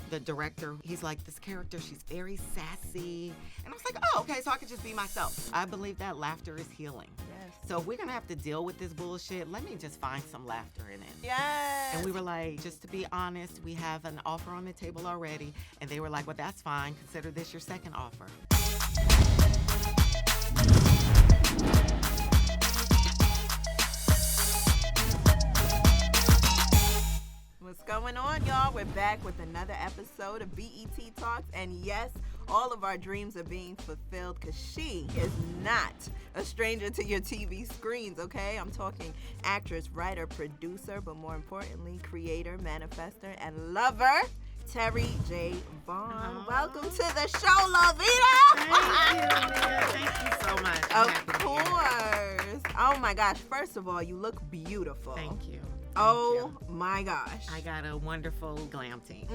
The director, he's like, this character, she's very sassy. And I was like, oh, okay, so I could just be myself. I believe that laughter is healing. Yes. So if we're going to have to deal with this bullshit, let me just find some laughter in it. Yes. And we were like, just to be honest, we have an offer on the table already. And they were like, well, that's fine. Consider this your second offer. What's going on, y'all? We're back with another episode of BET Talks. And yes, all of our dreams are being fulfilled because she is not a stranger to your TV screens, okay? I'm talking actress, writer, producer, but more importantly, creator, manifester, and lover, Terri J. Vaughn. Welcome to the show, Lovita. Thank you, Mia. Thank you so much. Of course. Oh my gosh. First of all, you look beautiful. Thank you. Oh my gosh. I got a wonderful glam team.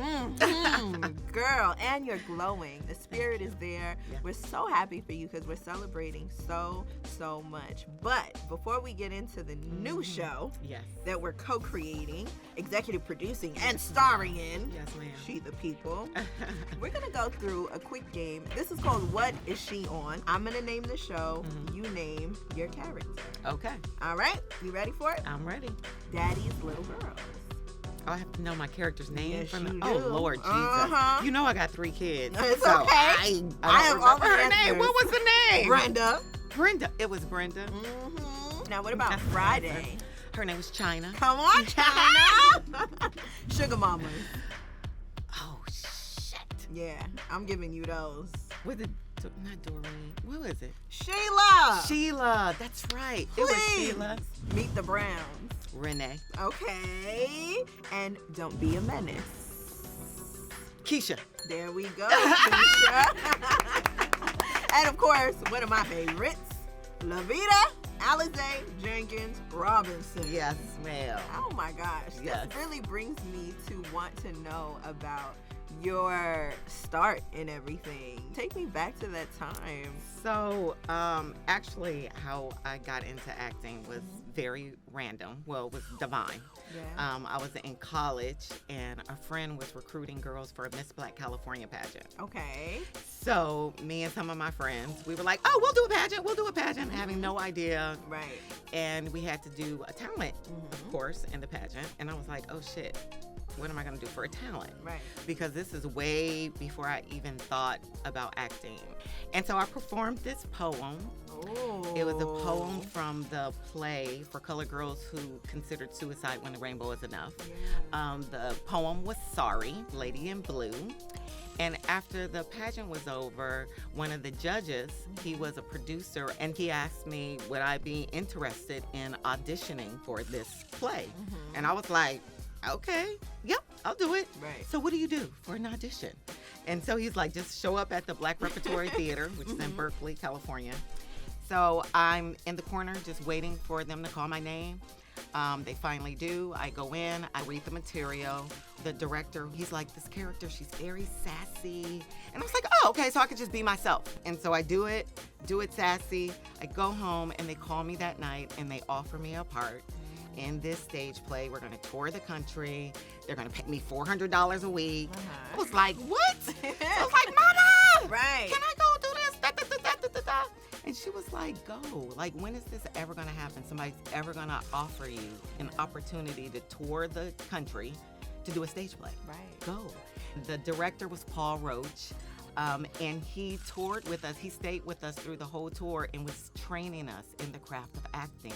Girl, and you're glowing. The spirit is there. Yeah. We're so happy for you because we're celebrating so much. But before we get into the new show Yes. that we're co-creating, executive producing, and starring in, Yes, ma'am. She the People, we're going to go through a quick game. This is called What Is She On? I'm going to name the show. You name your character. Okay. All right? You ready for it? I'm ready. Daddy's Little Girls. Oh, I have to know my character's name Yes, from you Oh, do. Lord Jesus. Uh-huh. You know I got 3 kids. It's so okay. I I don't have all remember the her name. answers. What was the name? Brenda. Brenda. It was Brenda. Now, what about Friday? Her name was China. Come on, China. Sugar Mama. Oh, shit. Yeah, I'm giving you those. Was it not Doreen? What was it? Sheila. Sheila. That's right. It was Please. Sheila. Meet the Browns. Renee. Okay. And Don't Be a Menace. Keisha. There we go, Keisha. And of course, one of my favorites, Lovita Alizé Jenkins Robinson. Yes, ma'am. Oh my gosh. Yes. This really brings me to want to know about your start and everything. Take me back to that time. So, actually, how I got into acting was very random. Well, it was divine. Yeah. I was in college, and a friend was recruiting girls for a Miss Black California pageant. Okay. So, me and some of my friends, we were like, oh, we'll do a pageant, having no idea. Right. And we had to do a talent, of course, in the pageant. And I was like, oh, shit. What am I going to do for a talent? Right. Because this is way before I even thought about acting. And so I performed this poem. Oh. It was a poem from the play For Colored Girls Who Considered Suicide When the Rainbow Is Enough. Yeah. The poem was Sorry, Lady in Blue. And after the pageant was over, one of the judges, he was a producer, and he asked me, would I be interested in auditioning for this play? And I was like, okay, yep, I'll do it. Right. So what do you do for an audition? And so he's like, just show up at the Black Repertory Theater, which is in Berkeley, California. So I'm in the corner just waiting for them to call my name. They finally do. I go in, I read the material. The director, he's like, this character, she's very sassy. And I was like, oh, okay, so I could just be myself. And so I do it sassy. I go home, and they call me that night, and they offer me a part in this stage play. We're going to tour the country. They're going to pay me $400 a week. I was like, what? I was like, Mama, Right. can I go do this? Da, da, da, da, da, da. And she was like, go. Like, when is this ever going to happen? Somebody's ever going to offer you an opportunity to tour the country to do a stage play. Right. Go. The director was Paul Roach. And he toured with us. He stayed with us through the whole tour and was training us in the craft of acting.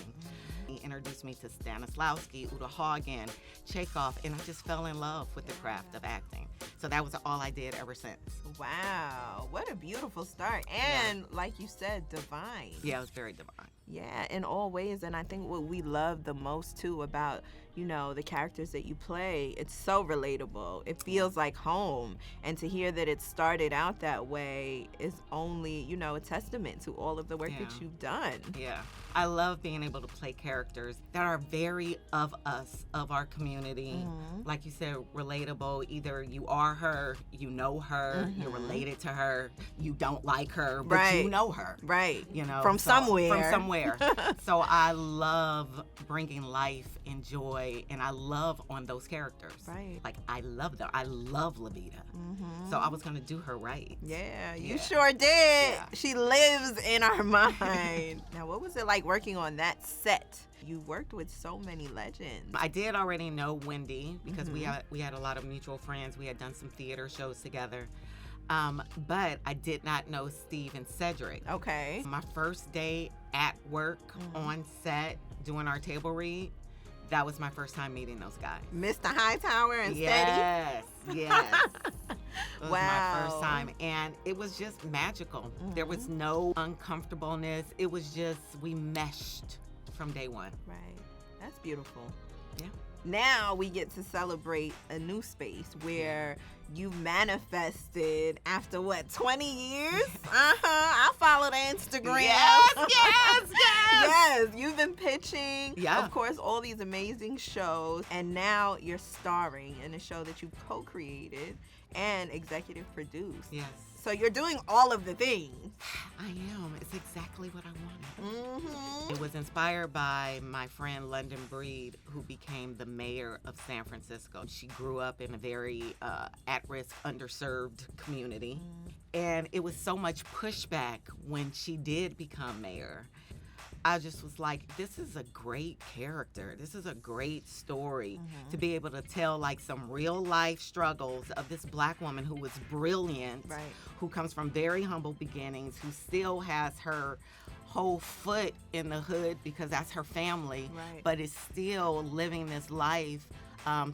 He introduced me to Stanislavski, Uta Hagen, Chekhov, and I just fell in love with the craft of acting. So that was all I did ever since. Wow. What a beautiful start. And like you said, divine. Yeah, it was very divine. Yeah, in all ways. And I think what we love the most too about, you know, the characters that you play, it's so relatable. It feels like home. And to hear that it started out that way is only, you know, a testament to all of the work that you've done. Yeah. I love being able to play characters that are very of us, of our community. Like you said, relatable. Either you are her, you know her, you're related to her, you don't like her, but you know her. Right. You know, From somewhere. From somewhere. So I love bringing life and joy enjoy and I love on those characters. Right. Like, I love them. I love Lovita. So I was going to do her right. Yeah, you sure did. Yeah. She lives in our mind. Now, what was it like working on that set? You worked with so many legends. I did already know Wendy because we had a lot of mutual friends. We had done some theater shows together. But I did not know Steve and Cedric. Okay. My first day at work on set doing our table read, that was my first time meeting those guys. Mr. Hightower and Steady? Yes. It was wow. my first time. And it was just magical. There was no uncomfortableness. It was just, we meshed from day one. Right. That's beautiful. Yeah. Now we get to celebrate a new space where you manifested after 20 years? I follow the Instagram. Yes, you've been pitching, of course, all these amazing shows, and now you're starring in a show that you co-created and executive produced. Yes. So you're doing all of the things. I am. It's exactly what I wanted. It was inspired by my friend London Breed, who became the mayor of San Francisco. She grew up in a very at-risk, underserved community. And it was so much pushback when she did become mayor. I just was like, this is a great character. This is a great story to be able to tell like some real life struggles of this Black woman who was brilliant, who comes from very humble beginnings, who still has her whole foot in the hood because that's her family, but is still living this life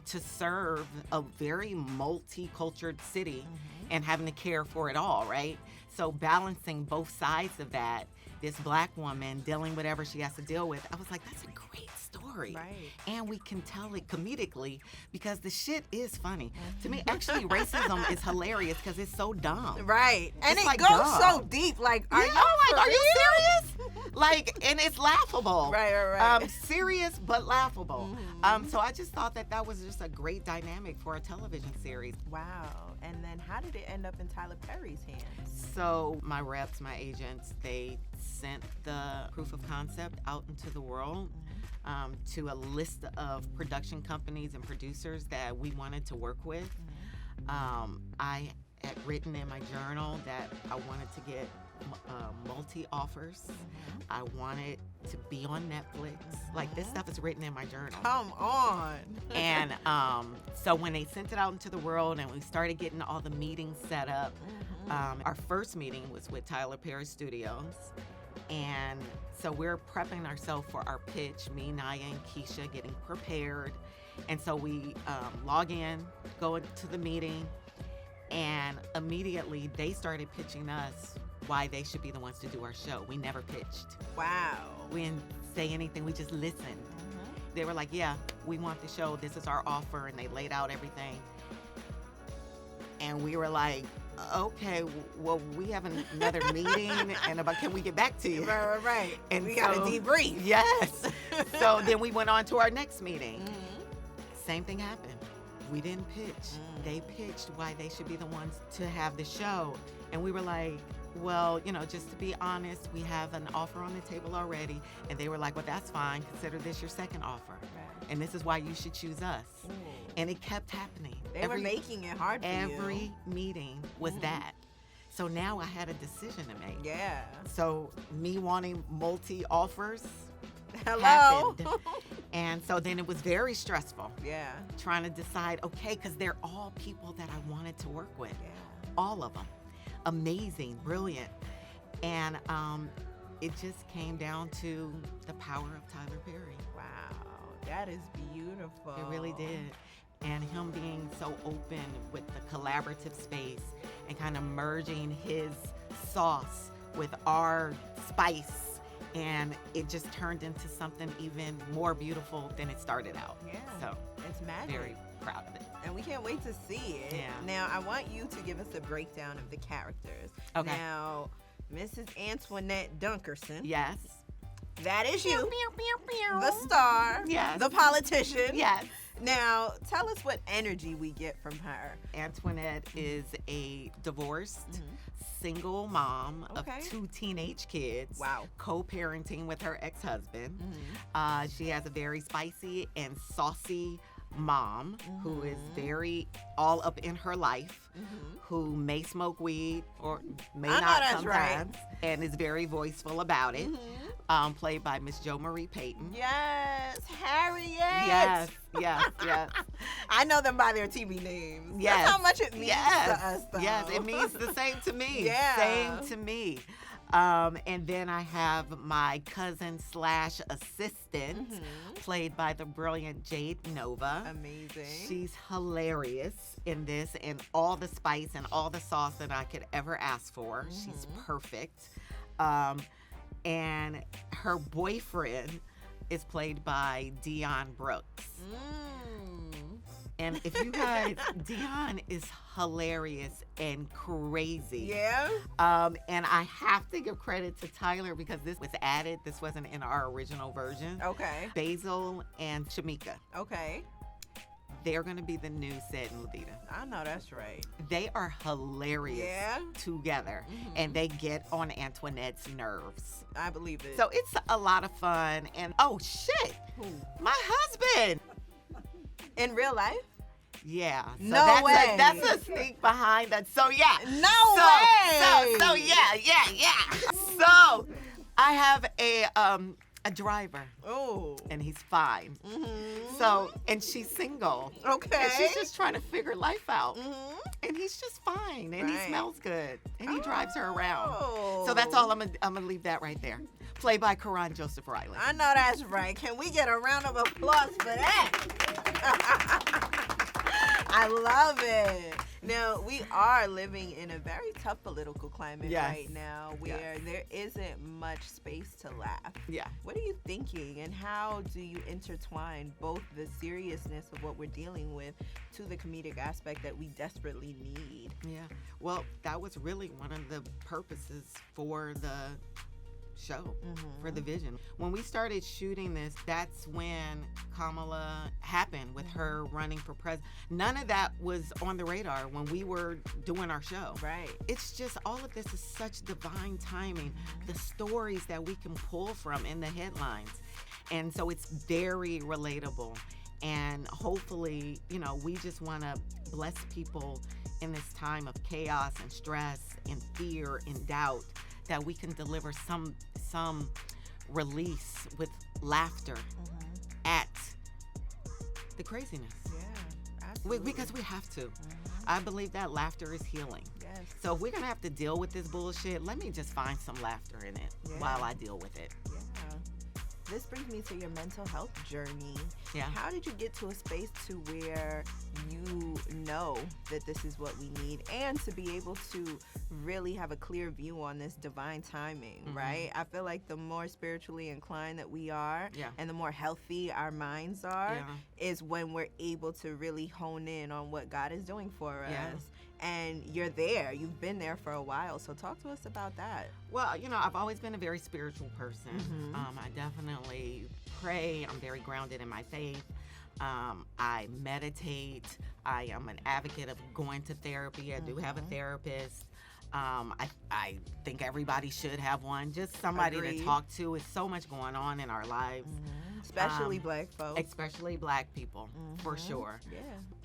to serve a very multicultural city and having to care for it all, right? So balancing both sides of that, this Black woman dealing with whatever she has to deal with, I was like, that's a great story. And we can tell it comedically because the shit is funny. To me, actually, racism is hilarious because it's so dumb. And it's it like goes dumb. so deep. Like, are you serious? Like, and it's laughable. Right. Serious but laughable. So I just thought that was just a great dynamic for a television series. Wow. And then how did it end up in Tyler Perry's hands? So my reps, my agents, they sent the proof of concept out into the world to a list of production companies and producers that we wanted to work with. I had written in my journal that I wanted to get multi-offers. I wanted to be on Netflix. Like, this stuff is written in my journal. Come on. And so when they sent it out into the world and we started getting all the meetings set up, our first meeting was with Tyler Perry Studios. And so we're prepping ourselves for our pitch, me, Naya, and Keisha getting prepared. And so we log in, go into the meeting, and immediately they started pitching us why they should be the ones to do our show. We never pitched. Wow. We didn't say anything. We just listened. They were like, yeah, we want the show. This is our offer. And they laid out everything. And we were like, okay, well, we have another meeting. And about, can we get back to you? Right. And we got to debrief. Yes. So then we went on to our next meeting. Same thing happened. We didn't pitch. They pitched why they should be the ones to have the show. And we were like, well, just to be honest, we have an offer on the table already. And they were like, well, that's fine. Consider this your second offer. And this is why you should choose us. And it kept happening. They were making it hard for you. Every meeting was that. So now I had a decision to make. Yeah. So me wanting multi-offers happened. And so then it was very stressful. Yeah. Trying to decide, okay, because they're all people that I wanted to work with. Yeah. All of them. Amazing, brilliant. And it just came down to the power of Tyler Perry. Wow, that is beautiful. It really did. And him being so open with the collaborative space and kind of merging his sauce with our spice. And it just turned into something even more beautiful than it started out. Yeah, so it's magic. Very proud of it. And we can't wait to see it. Yeah. Now, I want you to give us a breakdown of the characters. Okay. Now, Mrs. Antoinette Dunkerson. Yes. That is you. The star. Yes. The politician. Yes. Now, tell us what energy we get from her. Antoinette is a divorced single mom Okay. of 2 teenage kids. Wow. Co-parenting with her ex-husband. She has a very spicy and saucy mom who is very all up in her life, who may smoke weed or may I know not that's right. sometimes, and is very voiceful about it. Played by Miss Jo Marie Payton. Yes, Harriet. Yes, yes, yes. I know them by their TV names. Yes. That's how much it means Yes. to us, though. Yes, it means the same to me. Yeah. Same to me. And then I have my cousin slash assistant, played by the brilliant Jade Nova. Amazing. She's hilarious in this, and all the spice and all the sauce that I could ever ask for. She's perfect. And her boyfriend is played by Dion Brooks. And if you guys, Dion is hilarious and crazy. Yeah. And I have to give credit to Tyler because this was added. This wasn't in our original version. Okay. Basil and Shamika. Okay. They're going to be the new Sid and Lovita. I know that's right. They are hilarious together, and they get on Antoinette's nerves. I believe it. So it's a lot of fun. And oh, shit, Who? my husband. In real life? Yeah. So No way. That's a sneak behind that. So yeah. No way. So yeah. So I have a driver, Oh. and he's fine. So, and she's single. Okay. And she's just trying to figure life out. Mhm. And he's just fine, and he Right. smells good, and he drives her around. Oh. So that's all I'm gonna leave that right there. Played by Karan Joseph Riley. I know that's right. Can we get a round of applause for that? I love it. Now, we are living in a very tough political climate Yes. right now where there isn't much space to laugh. Yeah. What are you thinking, and how do you intertwine both the seriousness of what we're dealing with to the comedic aspect that we desperately need? Yeah. Well, that was really one of the purposes for the show, for the vision. When we started shooting this, that's when Kamala happened with her running for president. None of that was on the radar when we were doing our show. Right. It's just all of this is such divine timing. The stories that we can pull from in the headlines. And so it's very relatable. And hopefully, we just want to bless people in this time of chaos and stress and fear and doubt, that we can deliver some release with laughter at the craziness. Yeah, absolutely. Because we have to. I believe that laughter is healing. Yes. So if we're going to have to deal with this bullshit, let me just find some laughter in it while I deal with it. Yeah. This brings me to your mental health journey. Yeah. How did you get to a space to where you know that this is what we need, and to be able to really have a clear view on this divine timing, right? I feel like the more spiritually inclined that we are, and the more healthy our minds are, is when we're able to really hone in on what God is doing for us. And you're there. You've been there for a while. So talk to us about that. Well, I've always been a very spiritual person. I definitely pray. I'm very grounded in my faith. I meditate. I am an advocate of going to therapy. I do have a therapist. I think everybody should have one. Just somebody to talk to. It's so much going on in our lives. Especially black folks. Especially black people, for sure. Yeah.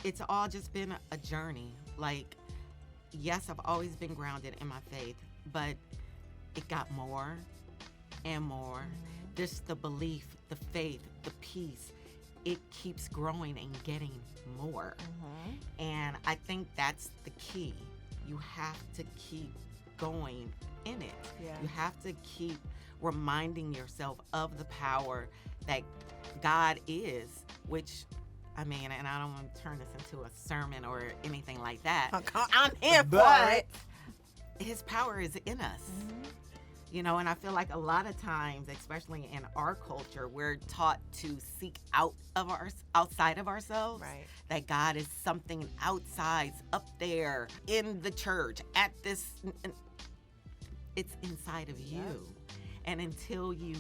It's all just been a journey. Like, yes, I've always been grounded in my faith, but it got more and more. Just the belief, the faith, the peace, it keeps growing and getting more. And I think that's the key. You have to keep going in it. You have to keep reminding yourself of the power that God is, which, and I don't want to turn this into a sermon or anything like that. I'm here for it. His power is in us. And I feel like a lot of times, especially in our culture, we're taught to seek outside of ourselves. Right. That God is something outside, up there, in the church, at this. It's inside of you. And until you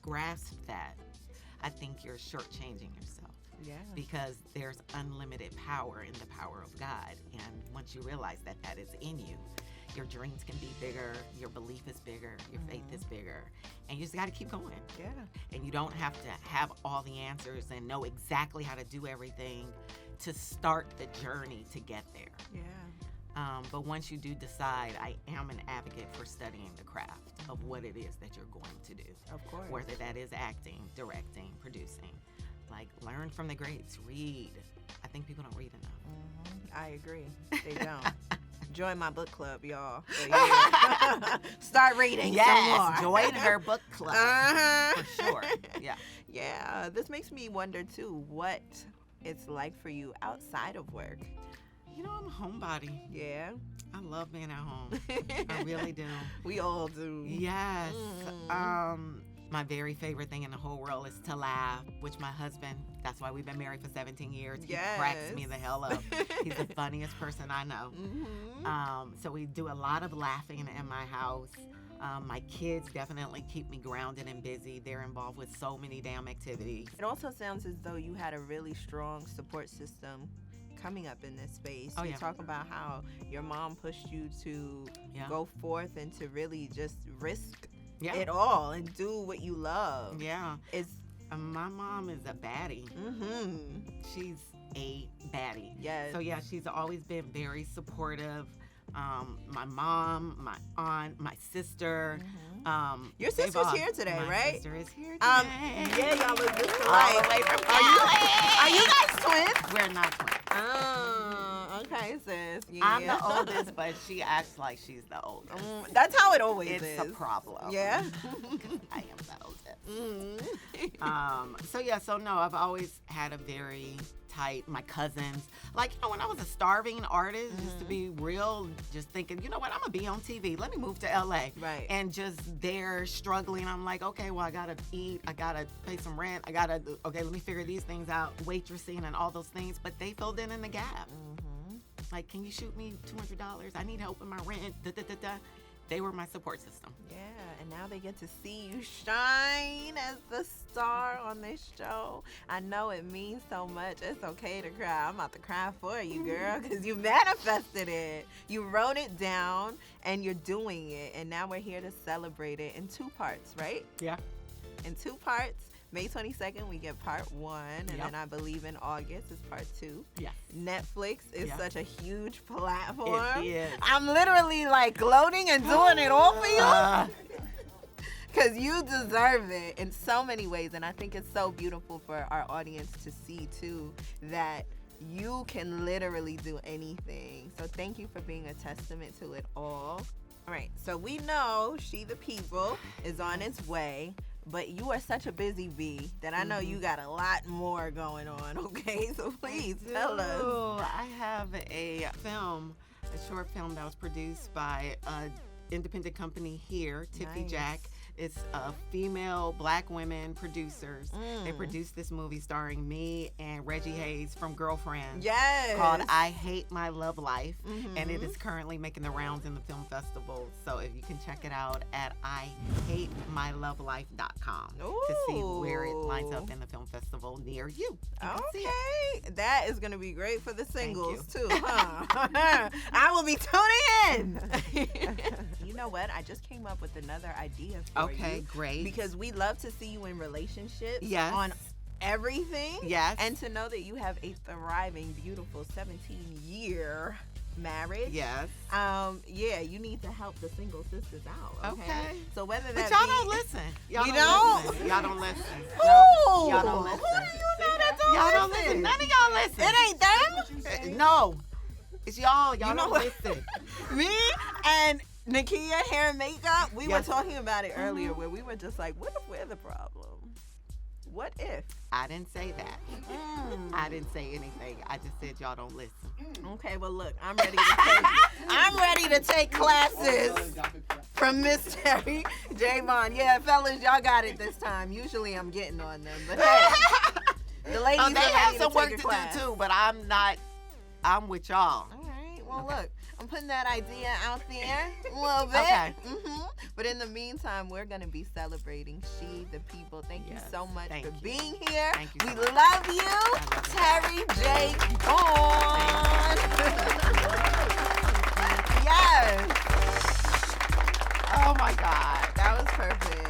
grasp that, I think you're shortchanging yourself. Yeah. Because there's unlimited power in the power of God. And once you realize that that is in you, your dreams can be bigger, your belief is bigger, your faith is bigger, and you just got to keep going. Yeah. And you don't have to have all the answers and know exactly how to do everything to start the journey to get there. Yeah. But once you do decide, I am an advocate for studying the craft of what it is that you're going to do. Of course. Whether that is acting, directing, producing. Like, learn from the greats, read. I think people don't read enough. I agree. They don't. Join my book club, y'all. But yeah. Start reading some more. Join her book club. For sure. Yeah. Yeah. This makes me wonder, too, what it's like for you outside of work. You know, I'm a homebody. Yeah. I love being at home. I really do. We all do. Yes. My very favorite thing in the whole world is to laugh, which my husband, that's why we've been married for 17 years. He cracks me the hell up. He's the funniest person I know. So we do a lot of laughing in my house. My kids definitely keep me grounded and busy. They're involved with so many damn activities. It also sounds as though you had a really strong support system coming up in this space. You talk about how your mom pushed you to go forth and to really just risk it all and do what you love. Yeah. My mom is a baddie. She's a baddie. Yes. So yeah, she's always been very supportive. My mom, my aunt, my sister. Your sister's here today, my right? My sister is here today. Yeah, y'all look just All alike. the way from Are you guys twins? We're not twins. Oh, okay, sis. Yeah. I'm the oldest, but she acts like she's the oldest. That's how it always is. It's a problem. Yeah. I am the oldest. So no, I've always had a very tight, my cousins. Like, you know, when I was a starving artist, just to be real, just thinking, you know what, I'm going to be on TV. Let me move to LA. Right. And just there struggling. I'm like, okay, well, I got to eat. I got to pay some rent. Okay, let me figure these things out. Waitressing and all those things. But they filled in the gap. Like, can you shoot me $200? I need help with my rent. They were my support system. Yeah, and now they get to see you shine as the star on this show. I know it means so much. It's okay to cry. I'm about to cry for you, girl, because you manifested it. You wrote it down, and you're doing it. And now we're here to celebrate it in 2 parts, right? Yeah. In 2 parts. May 22nd, we get part 1, and then I believe in August is part 2. Yes. Netflix is such a huge platform. It is. I'm literally like gloating and doing it all for you. Because you deserve it in so many ways, and I think it's so beautiful for our audience to see, too, that you can literally do anything. So thank you for being a testament to it all. All right, so we know She the People is on its way. But you are such a busy bee that I know you got a lot more going on, okay? So please tell us. I have a short film that was produced by an independent company here, Tiffy Jack. It's female black women producers. They produced this movie starring me and Reggie Hayes from Girlfriend. Yes. Called I Hate My Love Life. And it is currently making the rounds in the film festival. So if you can check it out at IHateMyLoveLife.com to see where it lines up in the film festival near you. Okay. That is going to be great for the singles too, huh? I will be tuning in. You know what? I just came up with another idea for you. Okay, great. Because we love to see you in relationships. Yes. On everything. Yes. And to know that you have a thriving, beautiful 17-year marriage. Yes. Yeah, you need to help the single sisters out. Okay. So whether that but y'all don't listen. Y'all you don't listen. Y'all don't listen. Who? No, y'all don't listen. Who do you know that don't Y'all listen? don't listen. None of y'all listen. It ain't them. No. It's y'all. Y'all know don't what? listen. Me and Nakia Hair and Makeup, we were talking about it earlier where we were just like, what if we're the problem? What if? I didn't say that. I didn't say anything. I just said y'all don't listen. Okay, well look, I'm ready to take classes from Miss Terri J. Vaughn. Yeah, fellas, y'all got it this time. Usually I'm getting on them, but hey, the ladies They are have ready some to work take to a class. do too, but I'm with y'all. All right. Well, look, I'm putting that idea out there a little bit. Okay. But in the meantime, we're going to be celebrating She, the People. Thank you so much for being here. Thank you. We love you, Terri J. Vaughn. Yes. Oh my God. That was perfect.